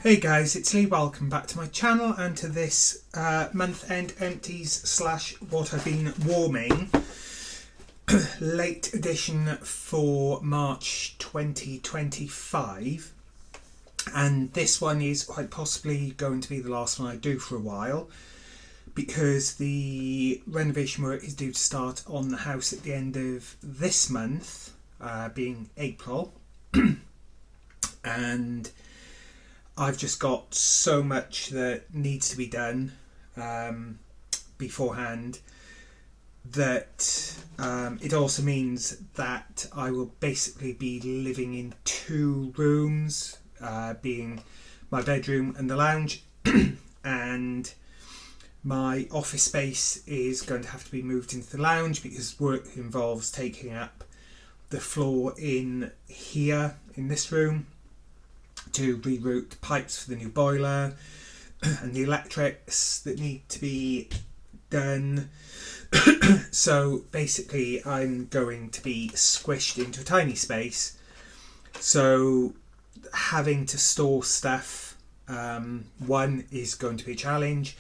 Hey guys, it's Lee. Welcome back to my channel and to this month end empties / what I've been warming late edition for March 2025, and this one is quite possibly going to be the last one I do for a while because the renovation work is due to start on the house at the end of this month, being April. And I've just got so much that needs to be done beforehand that it also means that I will basically be living in 2 rooms, being my bedroom and the lounge, and my office space is going to have to be moved into the lounge because work involves taking up the floor in here in this room to reroute the pipes for the new boiler and the electrics that need to be done. So basically I'm going to be squished into a tiny space, so having to store stuff, one, is going to be a challenge,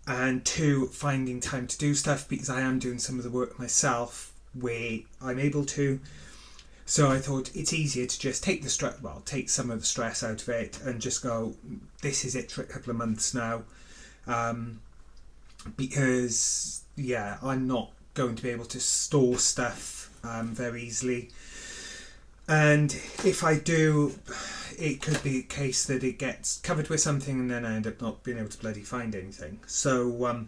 and 2, finding time to do stuff because I am doing some of the work myself where I'm able to. So I thought it's easier to just take some of the stress out of it and just go, this is it for a couple of months now, because I'm not going to be able to store stuff very easily, and if I do, it could be a case that it gets covered with something and then I end up not being able to bloody find anything. So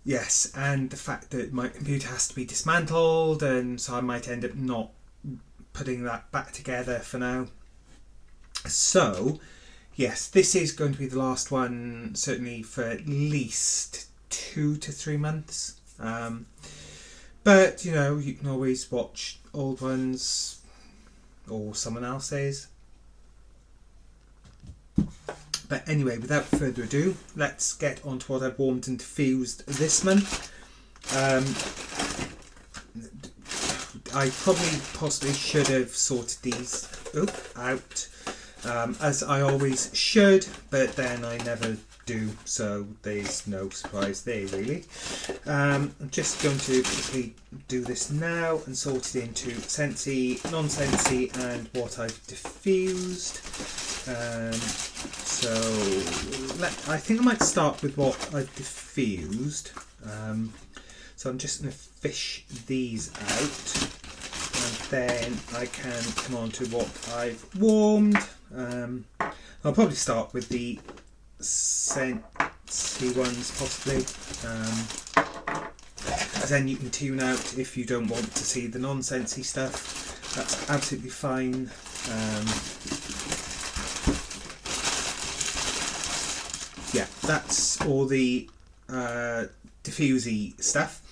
yes, and the fact that my computer has to be dismantled, and so I might end up not putting that back together for now. So yes, this is going to be the last one, certainly for at least 2 to 3 months. But you know, you can always watch old ones or someone else's. But anyway, without further ado, let's get on to what I've warmed and diffused this month. I possibly should have sorted these out, as I always should, but then I never do, so there's no surprise there really. I'm just going to quickly do this now and sort it into Scentsy, non-Scentsy, and what I've diffused. So I think I might start with what I've diffused. So I'm just going to fish these out, and then I can come on to what I've warmed. I'll probably start with the Scentsy ones possibly, then you can tune out if you don't want to see the non-Scentsy stuff. That's absolutely fine. That's all the diffusey stuff.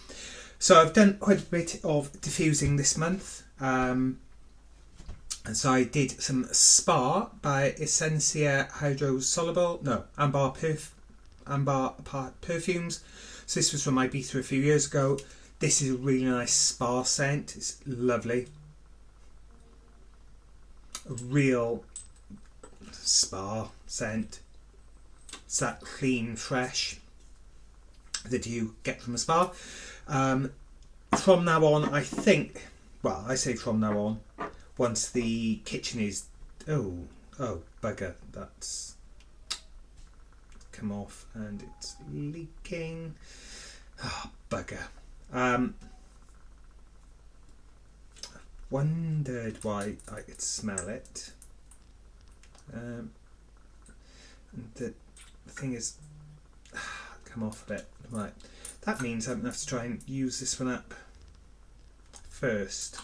So I've done quite a bit of diffusing this month, and so I did some Spa by Essentia Amber Perfumes. So this was from my Ibiza a few years ago. This is a really nice spa scent. It's lovely. A real spa scent. It's that clean, fresh that you get from a spa. From now on, I think, well, I say from now on, once the kitchen is, oh bugger, that's come off and it's leaking. Oh bugger. I wondered why I could smell it. And the thing is, come off a bit. Right, that means I'm going to have to try and use this one up first,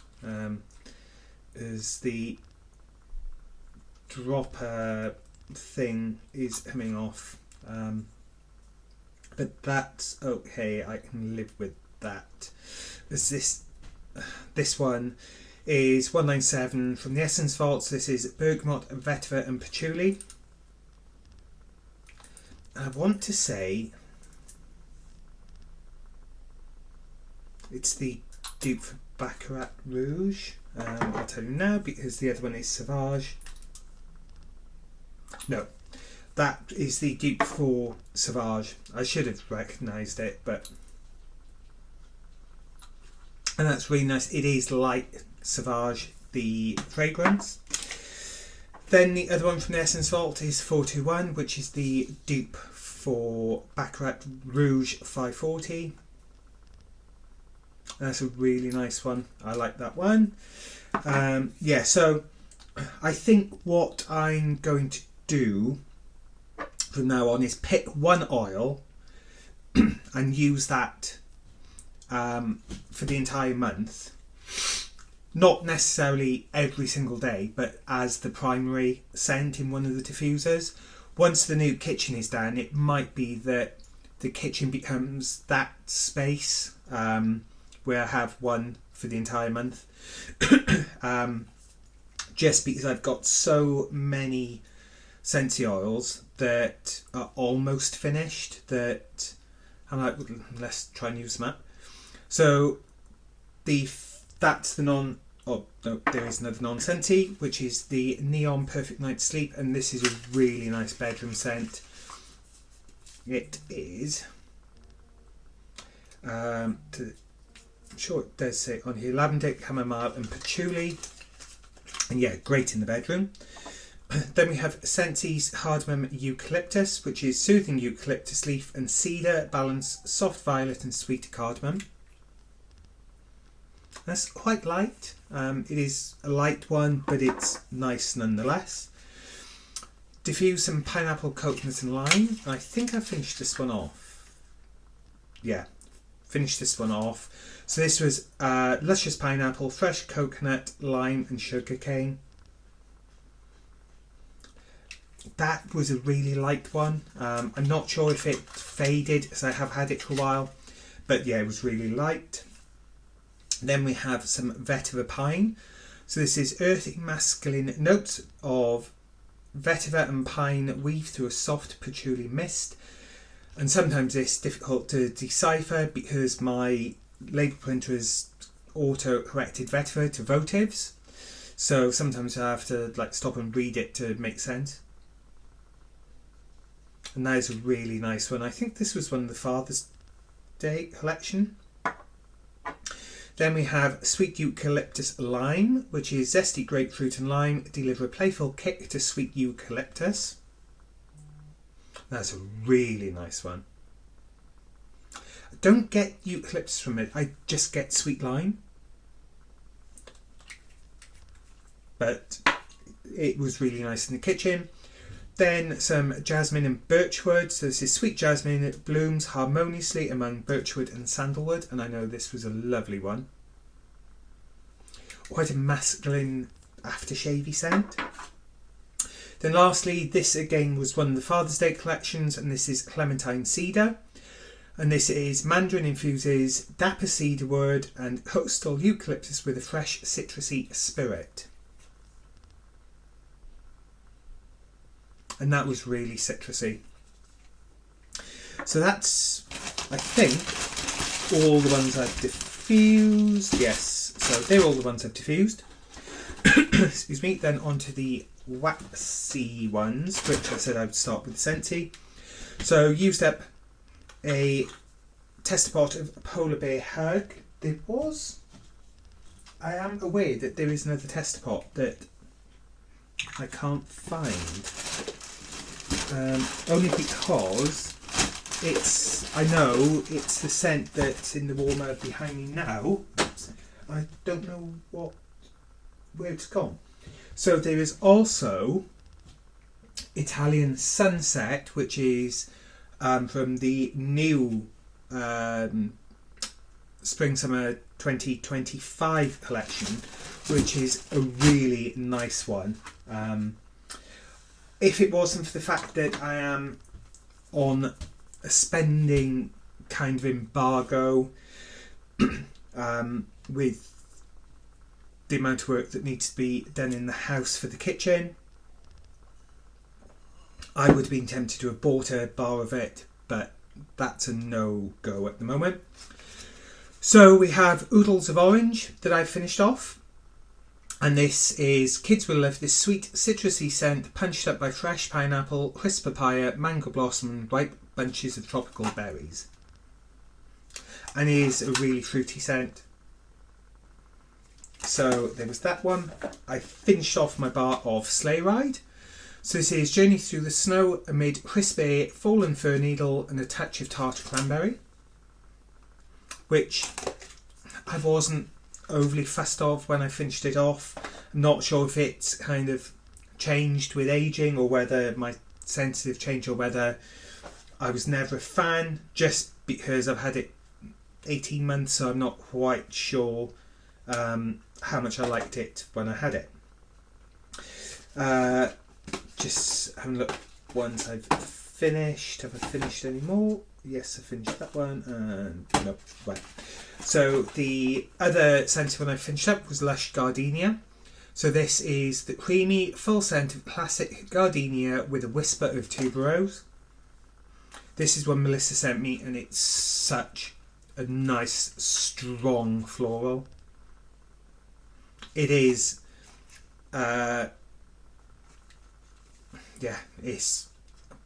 as the dropper thing is coming off, but that's okay, I can live with that. As this one is 197 from the Essence Vaults. This is Bergamot, Vetiver and Patchouli. I want to say it's the dupe for Baccarat Rouge. I'll tell you now because the other one is Sauvage. No, that is the dupe for Sauvage. I should have recognised it, but... And that's really nice. It is light Sauvage, the fragrance. Then the other one from the Essence Vault is 421, which is the dupe for Baccarat Rouge 540. That's a really nice one. I like that one. Yeah, so I think what I'm going to do from now on is pick one oil and use that for the entire month. Not necessarily every single day, but as the primary scent in one of the diffusers. Once the new kitchen is done, it might be that the kitchen becomes that space where I have one for the entire month. Just because I've got so many Scentsy oils that are almost finished that I'm like, let's try and use them up. So that's the non... Oh, no, there is another non-Scentsy, which is the Neon Perfect Night Sleep, and this is a really nice bedroom scent. It is... I'm sure it does say on here, lavender, chamomile and patchouli. And yeah, great in the bedroom. Then we have Scentsy's Cardamom Eucalyptus, which is soothing eucalyptus leaf and cedar, balance soft violet and sweet cardamom. That's quite light. It is a light one, but it's nice nonetheless. Diffuse some pineapple, coconut and lime. I think I finished this one off. Yeah, finished this one off. So this was luscious pineapple, fresh coconut, lime and sugarcane. That was a really light one. I'm not sure if it faded, as I have had it for a while. But yeah, it was really light. Then we have some vetiver pine. So this is earthy masculine notes of vetiver and pine weave through a soft patchouli mist. And sometimes it's difficult to decipher because my label printer has auto-corrected vetiver to votives. So sometimes I have to stop and read it to make sense. And that is a really nice one. I think this was one of the Father's Day collection. Then we have Sweet Eucalyptus Lime, which is zesty grapefruit and lime, deliver a playful kick to sweet eucalyptus. That's a really nice one. I don't get eucalyptus from it, I just get sweet lime. But it was really nice in the kitchen. Then some jasmine and birchwood. So this is sweet jasmine. It blooms harmoniously among birchwood and sandalwood. And I know this was a lovely one. Quite a masculine aftershavey scent. Then lastly, this again was one of the Father's Day collections. And this is Clementine Cedar. And this is mandarin infuses dapper cedarwood and coastal eucalyptus with a fresh citrusy spirit. And that was really citrusy. So that's, I think, all the ones I've diffused. Yes, so they're all the ones I've diffused. Excuse me. Then on to the waxy ones, which I said I would start with Scentsy. So used up a tester pot of Polar Bear Hug. There was... I am aware that there is another tester pot that I can't find. Only because I know it's the scent that's in the warmer behind me now. I don't know where it's gone. So there is also Italian Sunset, which is from the new Spring Summer 2025 collection, which is a really nice one. If it wasn't for the fact that I am on a spending kind of embargo with the amount of work that needs to be done in the house for the kitchen, I would have been tempted to have bought a bar of it, but that's a no-go at the moment. So we have Oodles of Orange that I finished off. And this is, kids will love this sweet citrusy scent punched up by fresh pineapple, crisp papaya, mango blossom and ripe bunches of tropical berries. And it is a really fruity scent. So there was that one. I finished off my bar of Sleigh Ride. So this is Journey Through the Snow amid crisp air, fallen fir needle and a touch of tart cranberry, which I wasn't overly fussed of when I finished it off. I'm not sure if it's kind of changed with aging or whether my sensitive changed or whether I was never a fan just because I've had it 18 months, so I'm not quite sure how much I liked it when I had it. Just having a look ones I've finished. Have I finished any more? Yes, I finished that one. And no, right. So the other scented one I finished up was Lush Gardenia. So this is the creamy, full scent of classic gardenia with a whisper of tuberose. This is one Melissa sent me, and it's such a nice, strong floral. It is, it's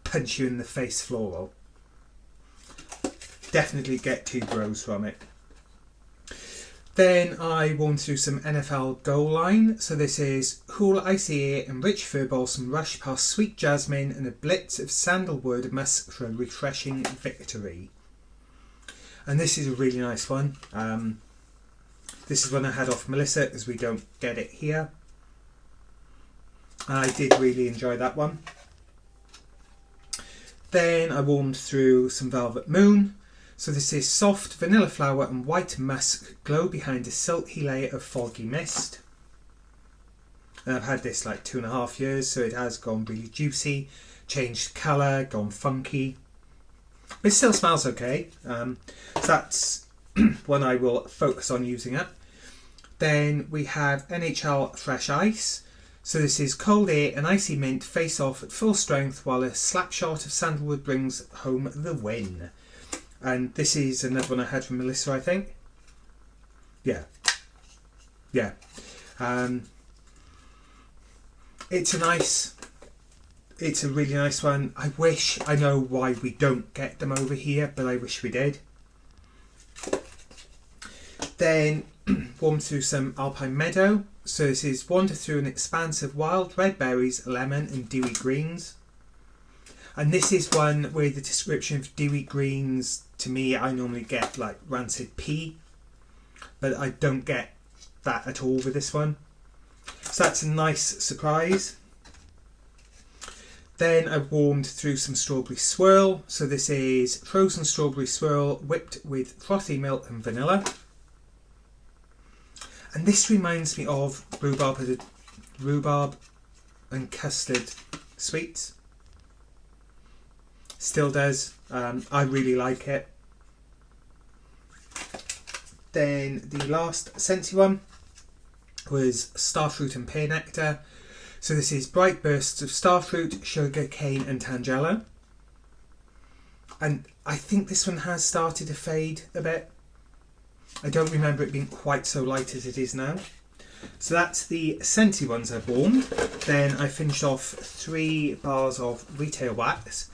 punch you in the face floral. Definitely get tuberose from it. Then I warmed through some NFL Goal Line. So this is cool icy air and rich fir balsam rush past sweet jasmine and a blitz of sandalwood musk for a refreshing victory. And this is a really nice one. This is one I had off Melissa as we don't get it here. I did really enjoy that one. Then I warmed through some Velvet Moon. So this is soft vanilla flower and white musk glow behind a silky layer of foggy mist. And I've had this like 2.5 years, so it has gone really juicy, changed colour, gone funky. But it still smells okay. So that's one I will focus on using up. Then we have NHL Fresh Ice. So this is cold air and icy mint face off at full strength while a slap shot of sandalwood brings home the win. And this is another one I had from Melissa, I think. Yeah. It's a really nice one. I know why we don't get them over here, but I wish we did. Then warm through some Alpine Meadow. So this is wander through an expanse of wild red berries, lemon and dewy greens. And this is one where the description of dewy greens, to me, I normally get like rancid pea, but I don't get that at all with this one. So that's a nice surprise. Then I warmed through some strawberry swirl. So this is frozen strawberry swirl whipped with frothy milk and vanilla. And this reminds me of rhubarb and custard sweets. Still does. I really like it. Then the last scented one was starfruit and pear nectar. So this is bright bursts of starfruit, sugar cane and tangelo. And I think this one has started to fade a bit. I don't remember it being quite so light as it is now. So that's the scented ones I've warmed. Then I finished off 3 bars of retail wax.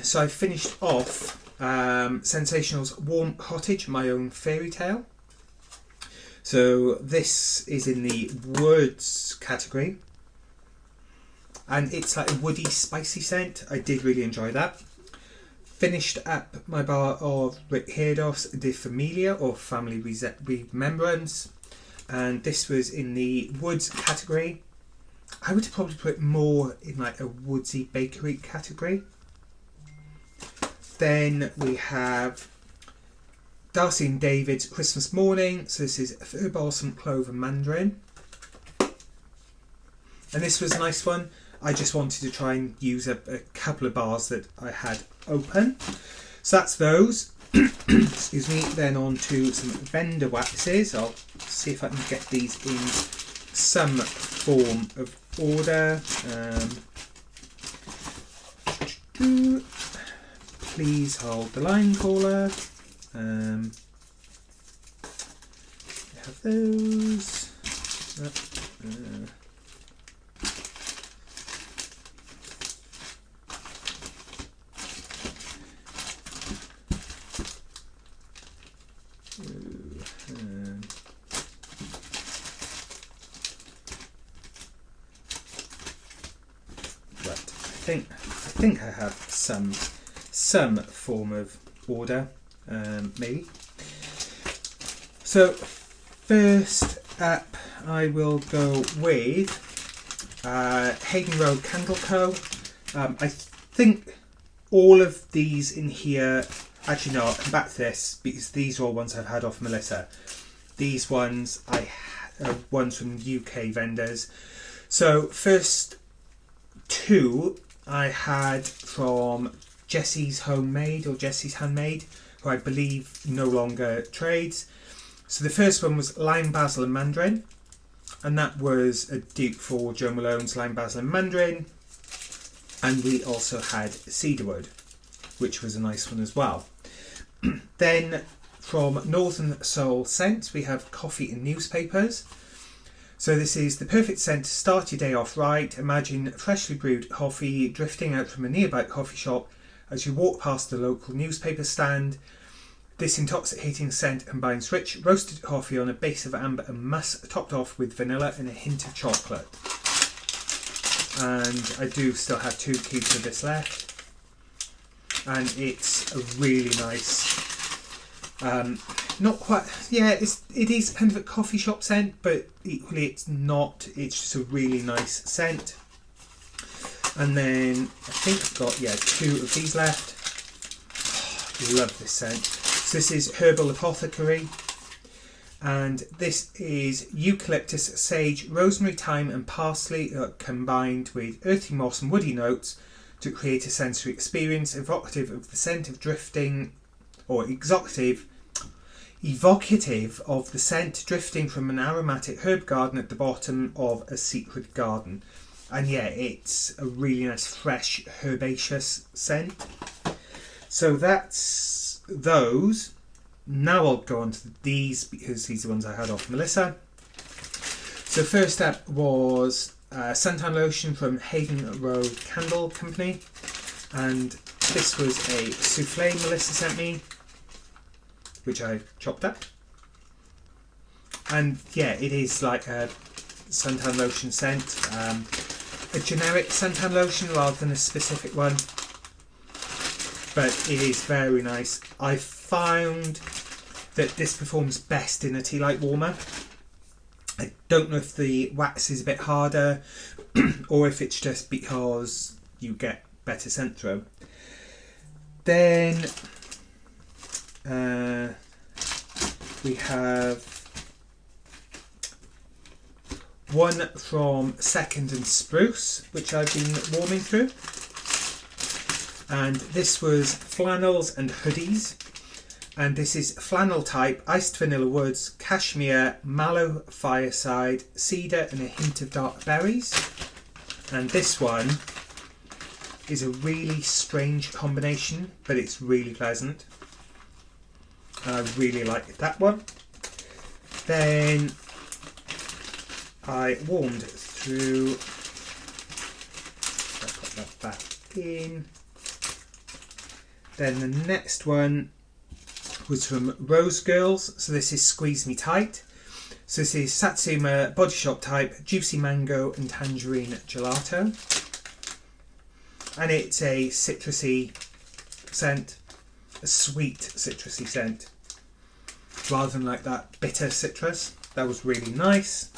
So I finished off Sensational's Warm Cottage, My Own Fairy Tale. So this is in the woods category. And it's like a woody, spicy scent. I did really enjoy that. Finished up my bar of Rick Herdos de Familia, or Family Remembrance. And this was in the woods category. I would probably put more in like a woodsy bakery category. Then we have Darcy and David's Christmas Morning. So this is fir balsam, clove and mandarin. And this was a nice one. I just wanted to try and use a couple of bars that I had open. So that's those. Excuse me. Then on to some vendor waxes. I'll see if I can get these in some form of order. Please hold the line caller. We have those. I think I have some form of order, maybe. So first up, I will go with Hayden Road Candle Co. I think all of these in here. Actually, no, I'll come back to this because these are all ones I've had off Melissa. These ones are ones from UK vendors. So first two I had from Jessie's Homemade or Jessie's Handmade, who I believe no longer trades. So the first one was Lime, Basil and Mandarin, and that was a dupe for Joe Malone's Lime, Basil and Mandarin. And we also had Cedarwood, which was a nice one as well. Then from Northern Soul Scents, we have Coffee and Newspapers. So this is the perfect scent to start your day off right. Imagine freshly brewed coffee drifting out from a nearby coffee shop as you walk past the local newspaper stand. This intoxicating scent combines rich roasted coffee on a base of amber and musk, topped off with vanilla and a hint of chocolate. And I do still have 2 cubes of this left. And it's a really nice, not quite, yeah, it is kind of a coffee shop scent, but equally it's not. It's just a really nice scent. And then I think I've got 2 of these left. Oh, love this scent. So this is Herbal Apothecary, and this is eucalyptus, sage, rosemary, thyme and parsley combined with earthy moss and woody notes to create a sensory experience evocative of the scent of drifting, or evocative of the scent drifting from an aromatic herb garden at the bottom of a secret garden. And yeah, it's a really nice, fresh, herbaceous scent. So that's those. Now I'll go on to these because these are the ones I had off Melissa. So first up was suntan lotion from Hayden Road Candle Company, and this was a souffle Melissa sent me, which I chopped up. And yeah, it is like a suntan lotion scent, a generic suntan lotion rather than a specific one, but it is very nice. I found that this performs best in a tea light warmer. I don't know if the wax is a bit harder or if it's just because you get better scent through. Then we have one from Second and Spruce, which I've been warming through. And this was flannels and hoodies. And this is flannel type, iced vanilla woods, cashmere, mallow fireside, cedar and a hint of dark berries. And this one is a really strange combination, but it's really pleasant. I really like that one. Then I warmed through, I'll put that back in. Then the next one was from Rose Girls. So this is Squeeze Me Tight. So this is Satsuma Body Shop type, juicy mango and tangerine gelato. And it's a citrusy scent, a sweet citrusy scent, rather than like that bitter citrus. That was really nice.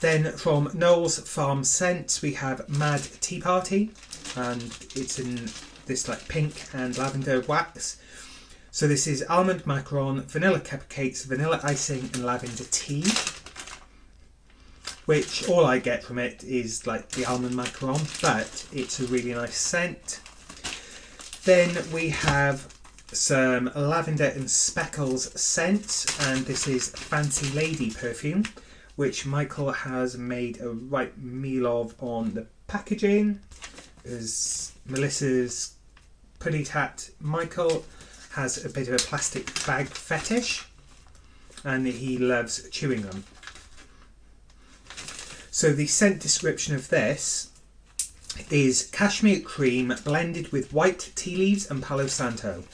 Then from Noel's Farm Scents we have Mad Tea Party, and it's in this like pink and lavender wax. So this is almond macaron, vanilla cupcakes, vanilla icing and lavender tea, which all I get from it is like the almond macaron, but it's a really nice scent. Then we have some lavender and speckles scents, and this is Fancy Lady perfume, which Michael has made a right meal of on the packaging. As Melissa's putty tat Michael has a bit of a plastic bag fetish, and he loves chewing them. So the scent description of this is cashmere cream blended with white tea leaves and Palo Santo.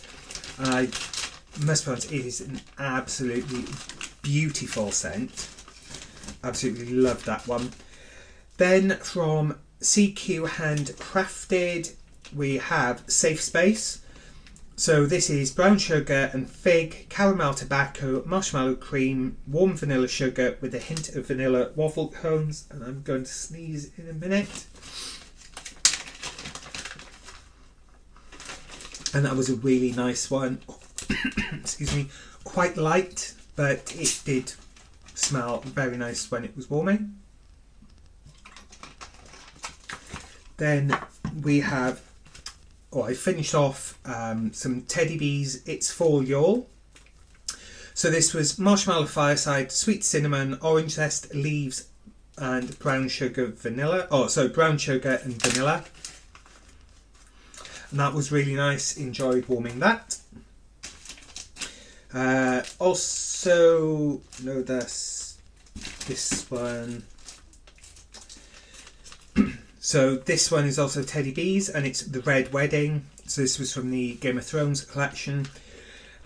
And I must be honest, it is an absolutely beautiful scent. Absolutely love that one. Then from CQ Handcrafted, we have Safe Space. So this is brown sugar and fig, caramel tobacco, marshmallow cream, warm vanilla sugar with a hint of vanilla waffle cones. And I'm going to sneeze in a minute. And that was a really nice one. Excuse me. Quite light, but it did smell very nice when it was warming. Then we have, I finished off some Teddy Bees It's For Y'all. So this was marshmallow fireside, sweet cinnamon, orange zest, leaves and brown sugar vanilla. Brown sugar and vanilla. And that was really nice. Enjoyed warming that. This one. So this one is also Teddy Bees, and it's the Red Wedding. So this was from the Game of Thrones collection.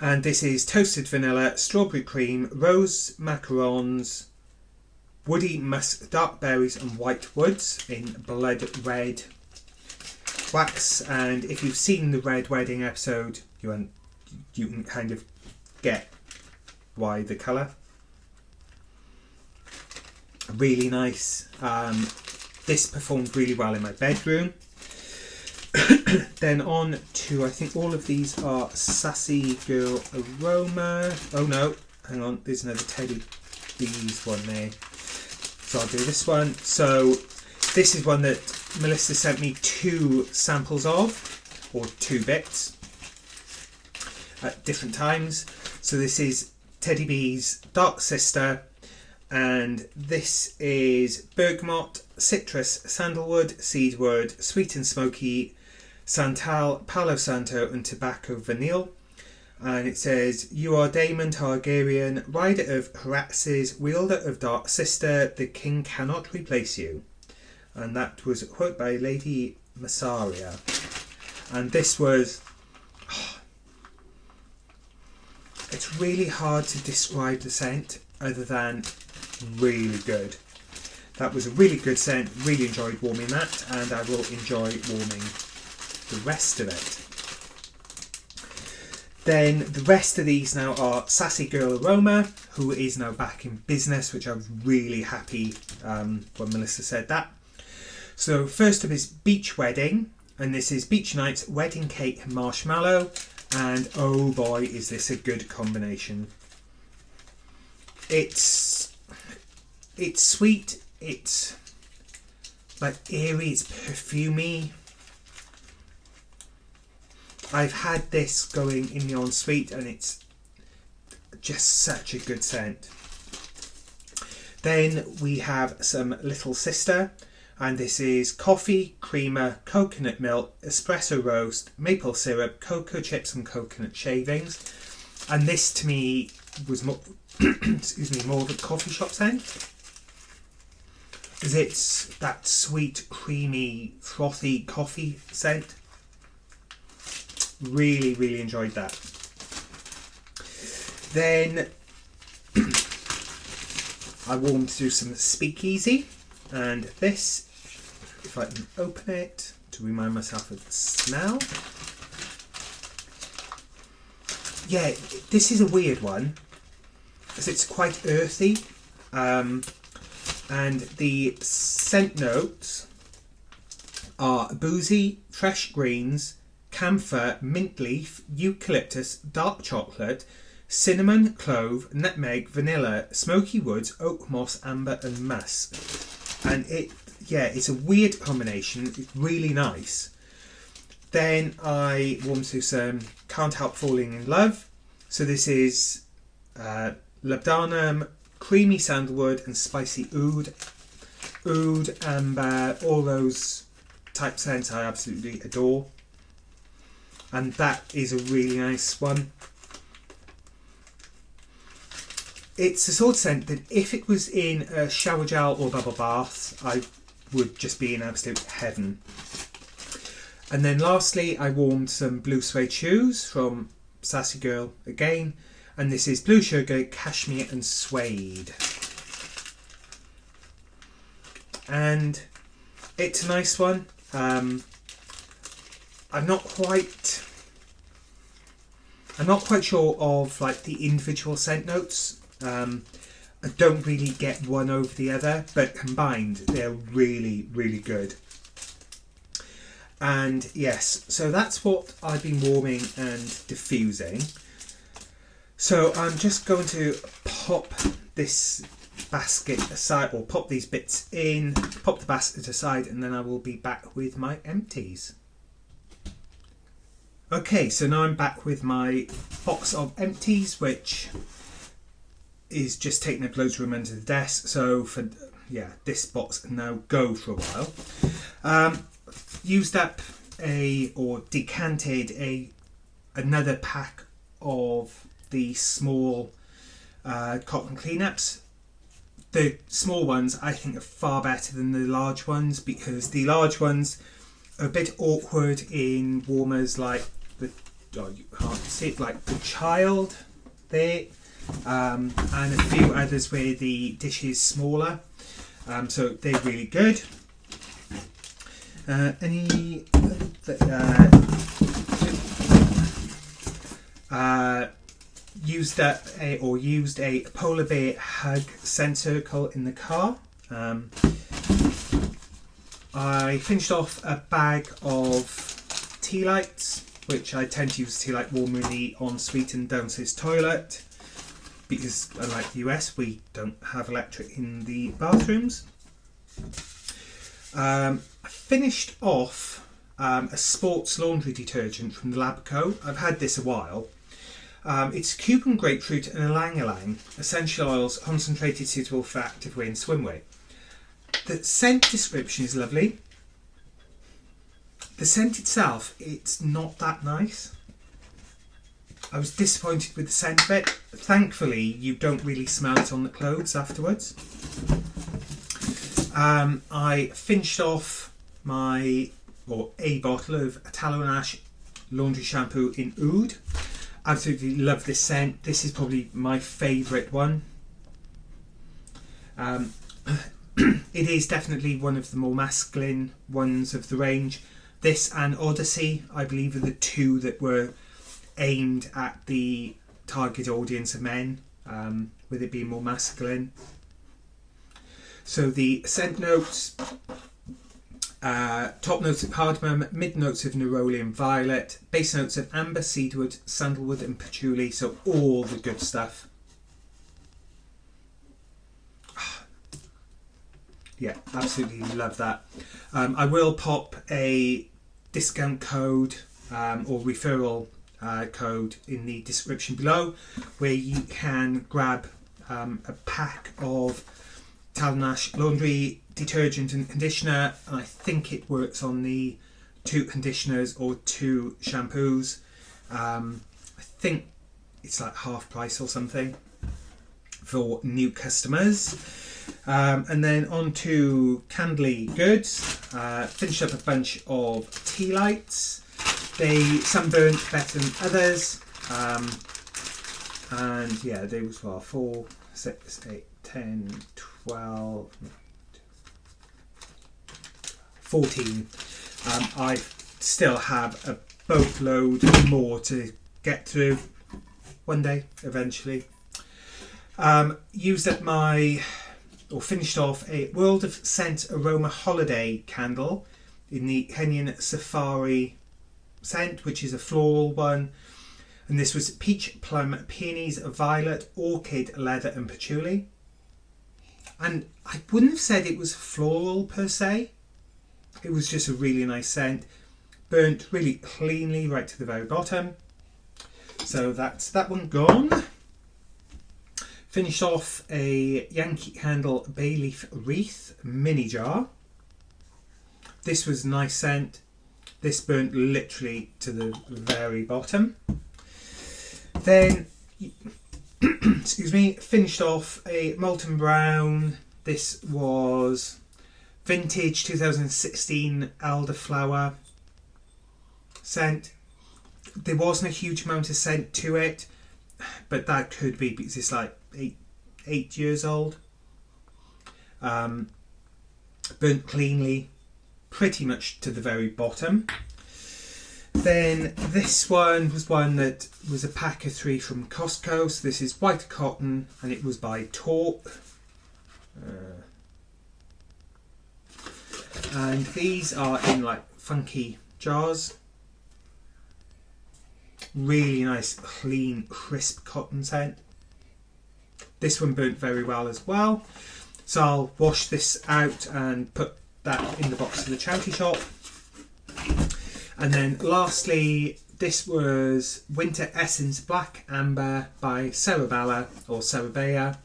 And this is toasted vanilla, strawberry cream, rose macarons, woody musk, dark berries and white woods in blood red wax. And if you've seen the Red Wedding episode, you can kind of get why the colour. Really nice. This performed really well in my bedroom. Then on to, I think all of these are Sassy Girl Aroma. Oh no, hang on, there's another Teddy Bees one there. So I'll do this one. So this is one that Melissa sent me 2 samples of, or 2 bits at different times. So this is Teddy Bees Dark Sister, and this is bergamot, citrus, sandalwood, cedarwood, sweet and smoky, santal, Palo Santo and tobacco vanille. And it says, you are Daemon Targaryen, rider of Haraxes, wielder of Dark Sister, the king cannot replace you. And that was a quote by Lady Massaria. And this was... it's really hard to describe the scent other than really good. That was a really good scent. Really enjoyed warming that, and I will enjoy warming the rest of it. Then the rest of these now are Sassy Girl Aroma, who is now back in business, which I was really happy when Melissa said that. So first up is Beach Wedding, and this is Beach Nights Wedding Cake Marshmallow, and oh boy is this a good combination. It's sweet, it's like airy, it's perfumey. I've had this going in the ensuite and it's just such a good scent. Then we have some Little Sister, and this is coffee, creamer, coconut milk, espresso roast, maple syrup, cocoa chips and coconut shavings. And this to me was more, more of a coffee shop scent. Because it's that sweet, creamy, frothy coffee scent. Really, really enjoyed that. Then I warmed through some Speakeasy, and this, if I can open it to remind myself of the smell. Yeah, this is a weird one because it's quite earthy, and the scent notes are boozy, fresh greens, camphor, mint leaf, eucalyptus, dark chocolate, cinnamon, clove, nutmeg, vanilla, smoky woods, oak moss, amber and musk. And it's a weird combination. It's really nice. Then I warmed through some Can't Help Falling in Love. So this is labdanum, creamy sandalwood and spicy oud, amber, all those type scents I absolutely adore. And that is a really nice one. It's the sort of scent that if it was in a shower gel or bubble bath, I would just be in absolute heaven. And then lastly, I warmed some blue suede shoes from Sassy Girl again. And this is Blue Sugar, Cashmere and Suede. And it's a nice one. I'm not quite sure of like the individual scent notes. I don't really get one over the other, but combined they're really, really good. And yes, so that's what I've been warming and diffusing. So I'm just going to pop this basket aside, or pop these bits in, pop the basket aside, and then I will be back with my empties. Okay, so now I'm back with my box of empties, which is just taking up loads of room under the desk. So for this box can now go for a while. Used up decanted another pack of the small cotton cleanups. The small ones I think are far better than the large ones, because the large ones are a bit awkward in warmers like you can't see it, like the child there, and a few others where the dish is smaller. So they're really good. Used a polar bear hug scent circle in the car. I finished off a bag of tea lights, which I tend to use tea light warmer in the ensuite and downstairs toilet, because unlike the US we don't have electric in the bathrooms. I finished off a sports laundry detergent from the Labco. I've had this a while. It's cucumber, grapefruit and ylang-ylang, essential oils concentrated, suitable for activewear and swimwear. The scent description is lovely. The scent itself, it's not that nice. I was disappointed with the scent of it. Thankfully, you don't really smell it on the clothes afterwards. I finished off a bottle of Tallow and Ash laundry shampoo in Oud. Absolutely love this scent. This is probably my favourite one. It is definitely one of the more masculine ones of the range. This and Odyssey, I believe, are the two that were aimed at the target audience of men, with it being more masculine. So the scent notes, top notes of cardamom, mid notes of neroli and violet, base notes of amber, cedarwood, sandalwood and patchouli, so all the good stuff. Yeah, absolutely love that. I will pop a discount code or referral code in the description below, where you can grab a pack of Tallow and Ash laundry detergent and conditioner, and I think it works on the 2 conditioners or 2 shampoos. I think it's like half price or something for new customers. And then on to Candly Goods. Finished up a bunch of tea lights. Some burnt better than others. And yeah, they was 4, 6, 8, 10, 12, 14. I still have a boatload more to get through one day, eventually. Finished off a World of Scent Aroma Holiday candle in the Kenyan Safari scent, which is a floral one. And this was peach, plum, peonies, violet, orchid, leather and patchouli. And I wouldn't have said it was floral per se. It was just a really nice scent. Burnt really cleanly right to the very bottom. So that's that one gone. Finished off a Yankee Candle Bay Leaf Wreath mini jar. This was a nice scent. This burnt literally to the very bottom. Then excuse me, finished off a Molten Brown. This was vintage 2016 elderflower scent. There wasn't a huge amount of scent to it, but that could be because it's like 8 years old. Burnt cleanly, pretty much to the very bottom. Then this one was one that was a pack of 3 from Costco. So this is white cotton, and it was by Torque. And these are in like funky jars. Really nice, clean, crisp cotton scent. This one burnt very well as well. So I'll wash this out and put that in the box of the charity shop. And then lastly, this was Winter Essence Black Amber by Cerebella or Cerebella,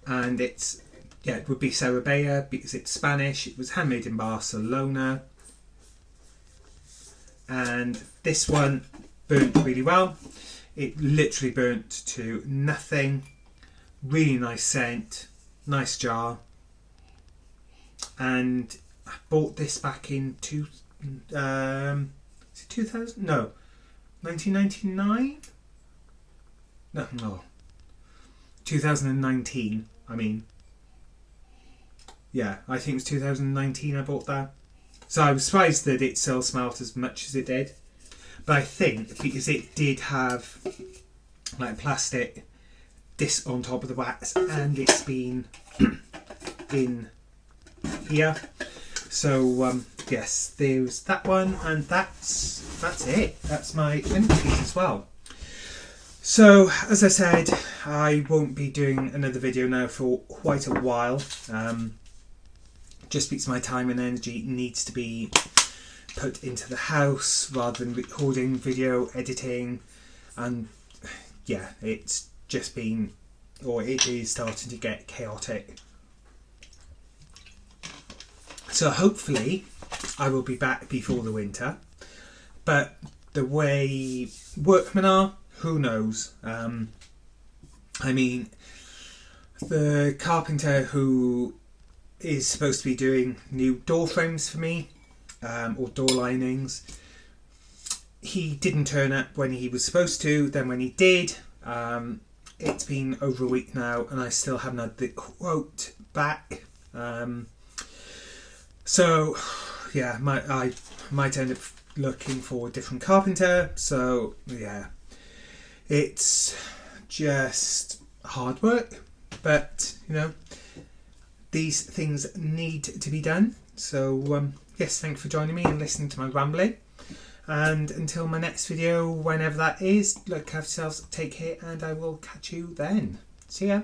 and it would be Cerebella because it's Spanish. It was handmade in Barcelona, and this one burnt really well. It literally burnt to nothing. Really nice scent, nice jar, and I bought this back in 2000? No, 1999? No, 2019. I mean, yeah, I think it was 2019 I bought that. So I was surprised that it still smelled as much as it did. But I think because it did have like plastic this on top of the wax, and it's been in here. So yes, there's that one, and that's it. That's my empties as well. So as I said, I won't be doing another video now for quite a while. Just because my time and energy needs to be put into the house rather than recording, video, editing, and yeah, it's just been, or it is starting to get chaotic. So hopefully I will be back before the winter, but the way workmen are, who knows? I mean, the carpenter who is supposed to be doing new door frames for me, or door linings, he didn't turn up when he was supposed to. Then when he did, it's been over a week now and I still haven't had the quote back. So yeah, I might end up looking for a different carpenter. So yeah, it's just hard work, but you know, these things need to be done. So yes, thanks for joining me and listening to my rambling. And until my next video, whenever that is, look after yourselves, take care, and I will catch you then. See ya.